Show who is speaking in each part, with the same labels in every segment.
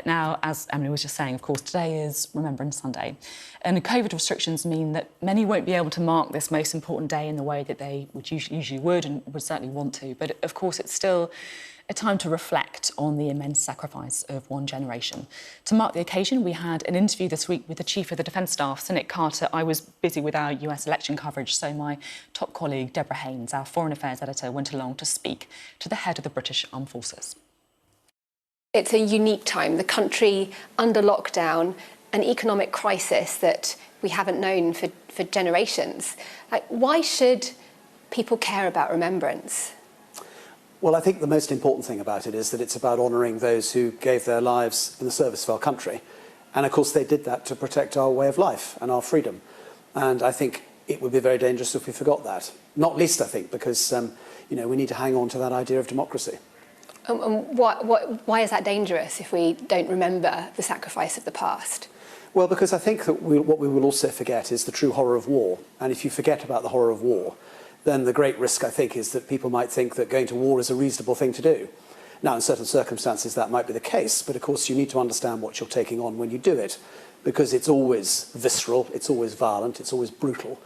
Speaker 1: Now, as Emily was just saying, of course, today is Remembrance Sunday, and COVID restrictions mean that many won't be able to mark this most important day in the way that they usually would and would certainly want to. But of course, it's still a time to reflect on the immense sacrifice of one generation. To mark the occasion, we had an interview this week with the Chief of the Defence Staff, Sir Nick Carter. I was busy with our US election coverage, so my top colleague, Deborah Haynes, our Foreign Affairs editor, went along to speak to the head of the British Armed Forces.
Speaker 2: It's a unique time, the country under lockdown, an economic crisis that we haven't known for generations. Why should people care about remembrance?
Speaker 3: Well, I think the most important thing about it is that it's about honouring those who gave their lives in the service of our country. And of course, they did that to protect our way of life and our freedom. And I think it would be very dangerous if we forgot that. Not least, I think, because we need to hang on to that idea of democracy.
Speaker 2: Why is that dangerous if we don't remember the sacrifice of the past?
Speaker 3: Well, because I think that what we will also forget is the true horror of war. And if you forget about the horror of war, then the great risk, I think, is that people might think that going to war is a reasonable thing to do. Now, in certain circumstances, that might be the case. But of course, you need to understand what you're taking on when you do it, because it's always visceral, it's always violent, it's always brutal.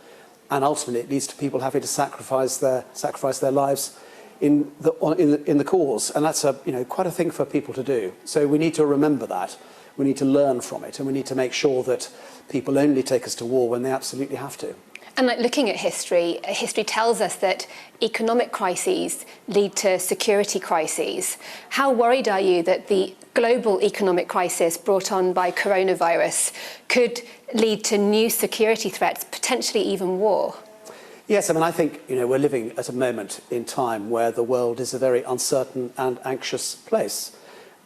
Speaker 3: And ultimately, it leads to people having to sacrifice their lives in the cause, and that's quite a thing for people to do. So we need to remember that. We need to learn from it, and we need to make sure that people only take us to war when they absolutely have to.
Speaker 2: And looking at history, history tells us that economic crises lead to security crises. How worried are you that the global economic crisis brought on by coronavirus could lead to new security threats, potentially even war?
Speaker 3: Yes, I think we're living at a moment in time where the world is a very uncertain and anxious place.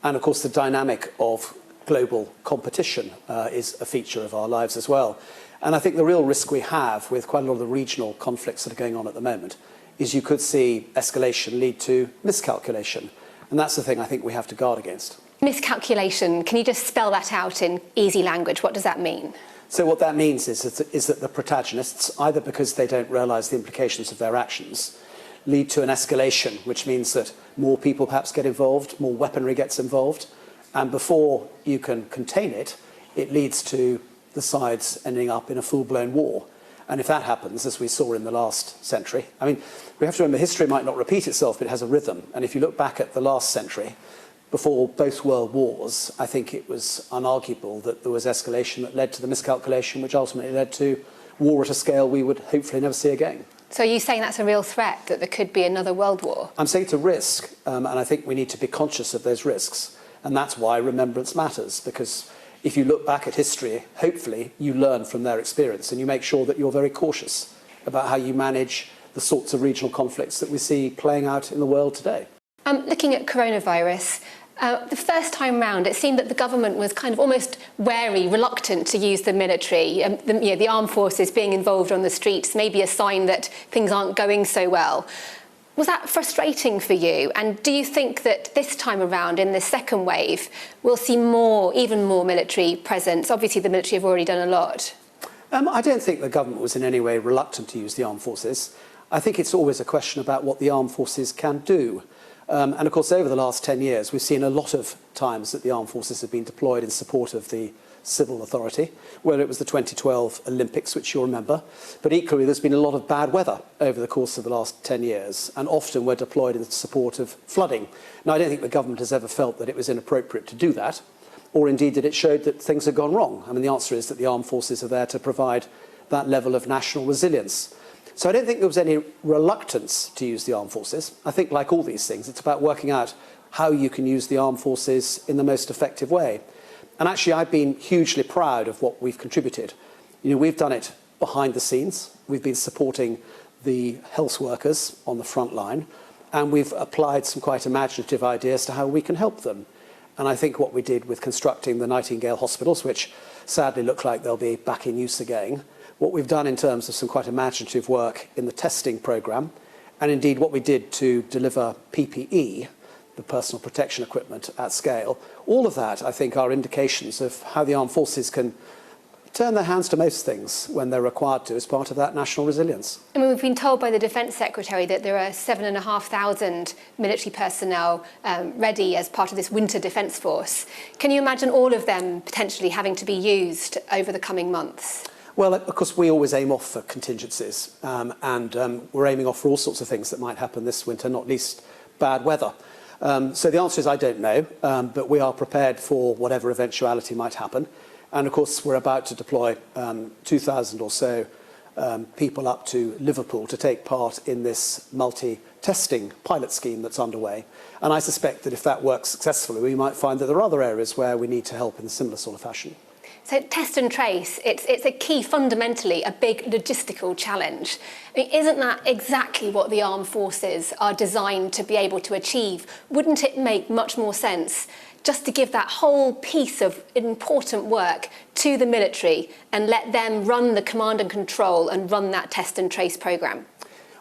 Speaker 3: And of course, the dynamic of global competition is a feature of our lives as well. And I think the real risk we have with quite a lot of the regional conflicts that are going on at the moment is you could see escalation lead to miscalculation. And that's the thing I think we have to guard against.
Speaker 2: Miscalculation, can you just spell that out in easy language? What does that mean?
Speaker 3: So what that means is that the protagonists, either because they don't realise the implications of their actions, lead to an escalation, which means that more people perhaps get involved, more weaponry gets involved, and before you can contain it, it leads to the sides ending up in a full-blown war. And if that happens, as we saw in the last century, we have to remember history might not repeat itself, but it has a rhythm. And if you look back at the last century, before both world wars, I think it was unarguable that there was escalation that led to the miscalculation, which ultimately led to war at a scale we would hopefully never see again.
Speaker 2: So are you saying that's a real threat, that there could be another world war?
Speaker 3: I'm saying it's a risk, and I think we need to be conscious of those risks. And that's why remembrance matters, because if you look back at history, hopefully you learn from their experience and you make sure that you're very cautious about how you manage the sorts of regional conflicts that we see playing out in the world today.
Speaker 2: Looking at coronavirus, the first time round, it seemed that the government was kind of almost wary, reluctant to use the military. The armed forces being involved on the streets, maybe a sign that things aren't going so well. Was that frustrating for you? And do you think that this time around, in the second wave, we'll see even more military presence? Obviously, the military have already done a lot.
Speaker 3: I don't think the government was in any way reluctant to use the armed forces. I think it's always a question about what the armed forces can do. And of course, over the last 10 years, we've seen a lot of times that the armed forces have been deployed in support of the civil authority, whether it was the 2012 Olympics, which you'll remember. But equally, there's been a lot of bad weather over the course of the last 10 years, and often we're deployed in support of flooding. Now, I don't think the government has ever felt that it was inappropriate to do that, or indeed that it showed that things had gone wrong. The answer is that the armed forces are there to provide that level of national resilience. So I don't think there was any reluctance to use the armed forces. I think, like all these things, it's about working out how you can use the armed forces in the most effective way. And actually, I've been hugely proud of what we've contributed. We've done it behind the scenes. We've been supporting the health workers on the front line, and we've applied some quite imaginative ideas to how we can help them. And I think what we did with constructing the Nightingale hospitals, which sadly look like they'll be back in use again, what we've done in terms of some quite imaginative work in the testing programme, and indeed what we did to deliver PPE, the personal protection equipment at scale, all of that, I think, are indications of how the armed forces can turn their hands to most things when they're required to as part of that national resilience.
Speaker 2: I mean, we've been told by the Defence Secretary that there are 7,500 military personnel ready as part of this winter defence force. Can you imagine all of them potentially having to be used over the coming months?
Speaker 3: Well, of course, we always aim off for contingencies, and we're aiming off for all sorts of things that might happen this winter, not least bad weather. So the answer is I don't know, but we are prepared for whatever eventuality might happen. And of course, we're about to deploy 2,000 or so people up to Liverpool to take part in this multi-testing pilot scheme that's underway. And I suspect that if that works successfully, we might find that there are other areas where we need to help in a similar sort of fashion.
Speaker 2: So test and trace, it's a key, fundamentally, a big logistical challenge. I mean, isn't that exactly what the armed forces are designed to be able to achieve? Wouldn't it make much more sense just to give that whole piece of important work to the military and let them run the command and control and run that test and trace programme?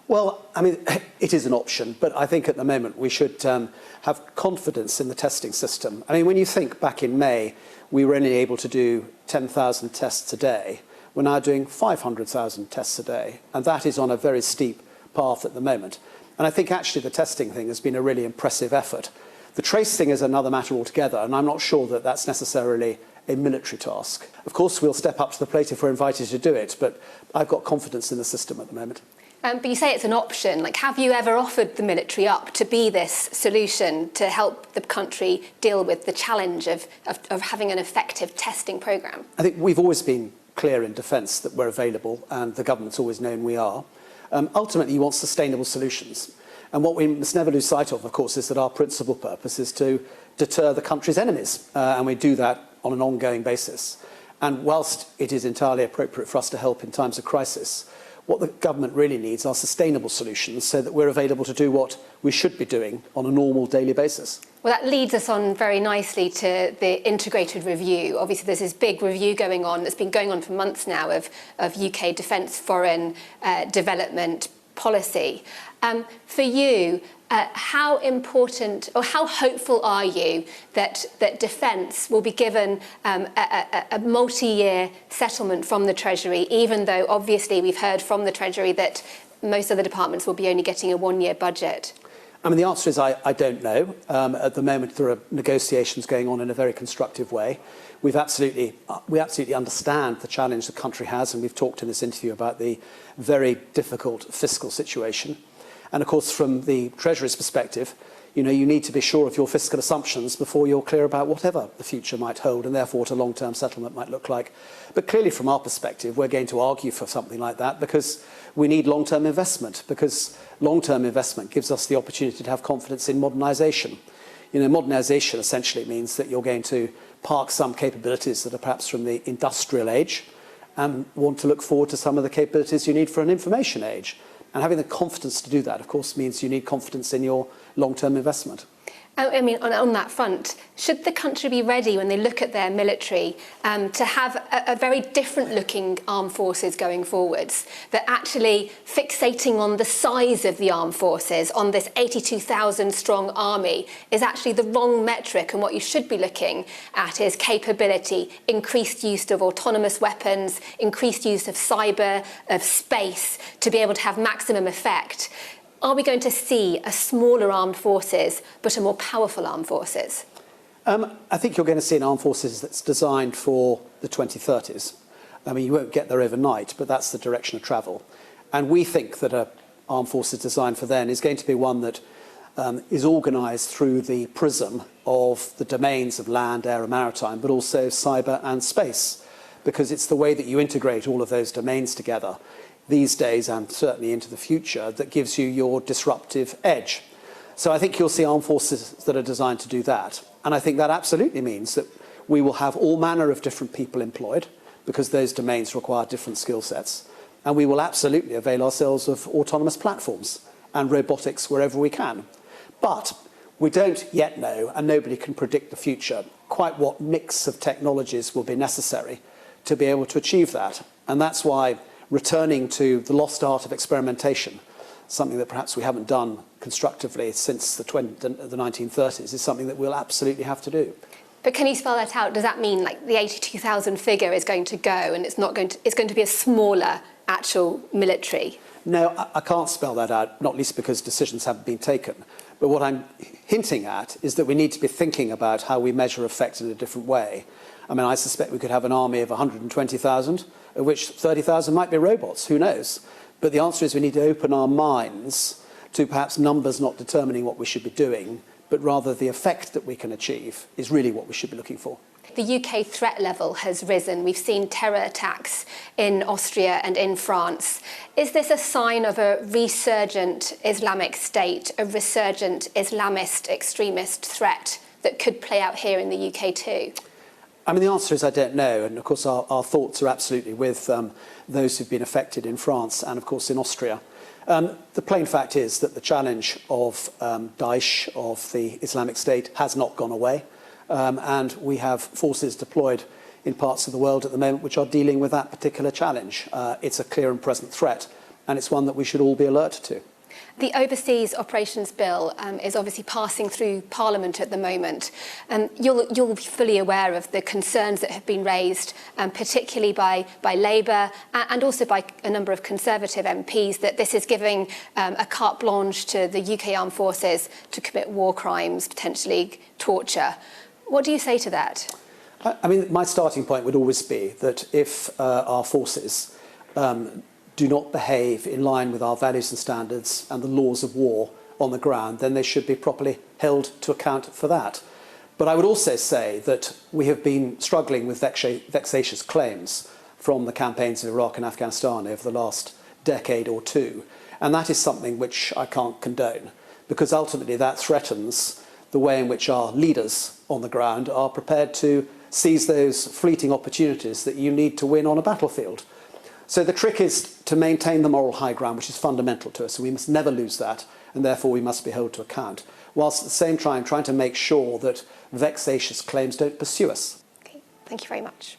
Speaker 3: Well, I mean, it is an option, but I think at the moment we should have confidence in the testing system. I mean, when you think back in May, we were only able to do 10,000 tests a day. We're now doing 500,000 tests a day, and that is on a very steep path at the moment. And I think actually the testing thing has been a really impressive effort. The trace thing is another matter altogether, and I'm not sure that that's necessarily a military task. Of course, we'll step up to the plate if we're invited to do it, but I've got confidence in the system at the moment.
Speaker 2: But you say it's an option. Like, have you ever offered the military up to be this solution to help the country deal with the challenge of having an effective testing programme?
Speaker 3: I think we've always been clear in defence that we're available, and the government's always known we are. Ultimately, you want sustainable solutions. And what we must never lose sight of course, is that our principal purpose is to deter the country's enemies, and we do that on an ongoing basis. And whilst it is entirely appropriate for us to help in times of crisis, what the government really needs are sustainable solutions so that we're available to do what we should be doing on a normal daily basis.
Speaker 2: Well, that leads us on very nicely to the integrated review. Obviously, there's this big review going on that's been going on for months now of UK defence foreign development policy. For you, how important or how hopeful are you that defence will be given a multi-year settlement from the Treasury, even though obviously we've heard from the Treasury that most other departments will be only getting a one-year budget?
Speaker 3: I mean, the answer is I don't know. At the moment, there are negotiations going on in a very constructive way. We absolutely understand the challenge the country has, and we've talked in this interview about the very difficult fiscal situation. And of course, from the Treasury's perspective, you need to be sure of your fiscal assumptions before you're clear about whatever the future might hold, and therefore what a long-term settlement might look like. But clearly, from our perspective, we're going to argue for something like that because we need long-term investment, because long-term investment gives us the opportunity to have confidence in modernisation. Modernisation essentially means that you're going to park some capabilities that are perhaps from the industrial age and want to look forward to some of the capabilities you need for an information age. And having the confidence to do that, of course, means you need confidence in your long-term investment.
Speaker 2: I mean, on that front, should the country be ready when they look at their military to have a very different looking armed forces going forwards, that actually fixating on the size of the armed forces, on this 82,000 strong army, is actually the wrong metric, and what you should be looking at is capability, increased use of autonomous weapons, increased use of cyber, of space, to be able to have maximum effect? Are we going to see a smaller armed forces, but a more powerful armed forces?
Speaker 3: I think you're going to see an armed forces that's designed for the 2030s. I mean, you won't get there overnight, but that's the direction of travel. And we think that an armed forces designed for then is going to be one that is organised through the prism of the domains of land, air and maritime, but also cyber and space, because it's the way that you integrate all of those domains together these days and certainly into the future that gives you your disruptive edge. So I think you'll see armed forces that are designed to do that. And I think that absolutely means that we will have all manner of different people employed because those domains require different skill sets. And we will absolutely avail ourselves of autonomous platforms and robotics wherever we can. But we don't yet know, and nobody can predict the future, quite what mix of technologies will be necessary to be able to achieve that. And that's why returning to the lost art of experimentation, something that perhaps we haven't done constructively since the 1930s, is something that we'll absolutely have to do.
Speaker 2: But can you spell that out? Does that mean like the 82,000 figure is going to go and it's going to be a smaller actual military?
Speaker 3: No, I can't spell that out, not least because decisions haven't been taken. But what I'm hinting at is that we need to be thinking about how we measure effect in a different way. I mean, I suspect we could have an army of 120,000, of which 30,000 might be robots, who knows? But the answer is we need to open our minds to perhaps numbers not determining what we should be doing, but rather the effect that we can achieve is really what we should be looking for.
Speaker 2: The UK threat level has risen. We've seen terror attacks in Austria and in France. Is this a sign of a resurgent Islamic State, a resurgent Islamist extremist threat that could play out here in the UK too?
Speaker 3: I mean, the answer is I don't know. And of course, our thoughts are absolutely with those who've been affected in France and, of course, in Austria. The plain fact is that the challenge of Daesh, of the Islamic State, has not gone away. And we have forces deployed in parts of the world at the moment which are dealing with that particular challenge. It's a clear and present threat, and it's one that we should all be alert to.
Speaker 2: The Overseas Operations Bill is obviously passing through Parliament at the moment. You'll be fully aware of the concerns that have been raised, particularly by Labour and also by a number of Conservative MPs, that this is giving a carte blanche to the UK armed forces to commit war crimes, potentially torture. What do you say to that?
Speaker 3: I mean, my starting point would always be that if our forces do not behave in line with our values and standards and the laws of war on the ground, then they should be properly held to account for that. But I would also say that we have been struggling with vexatious claims from the campaigns of Iraq and Afghanistan over the last decade or two. And that is something which I can't condone, because ultimately that threatens the way in which our leaders on the ground are prepared to seize those fleeting opportunities that you need to win on a battlefield. So the trick is to maintain the moral high ground, which is fundamental to us, and we must never lose that, and therefore we must be held to account, whilst at the same time trying to make sure that vexatious claims don't pursue us.
Speaker 2: Okay, thank you very much.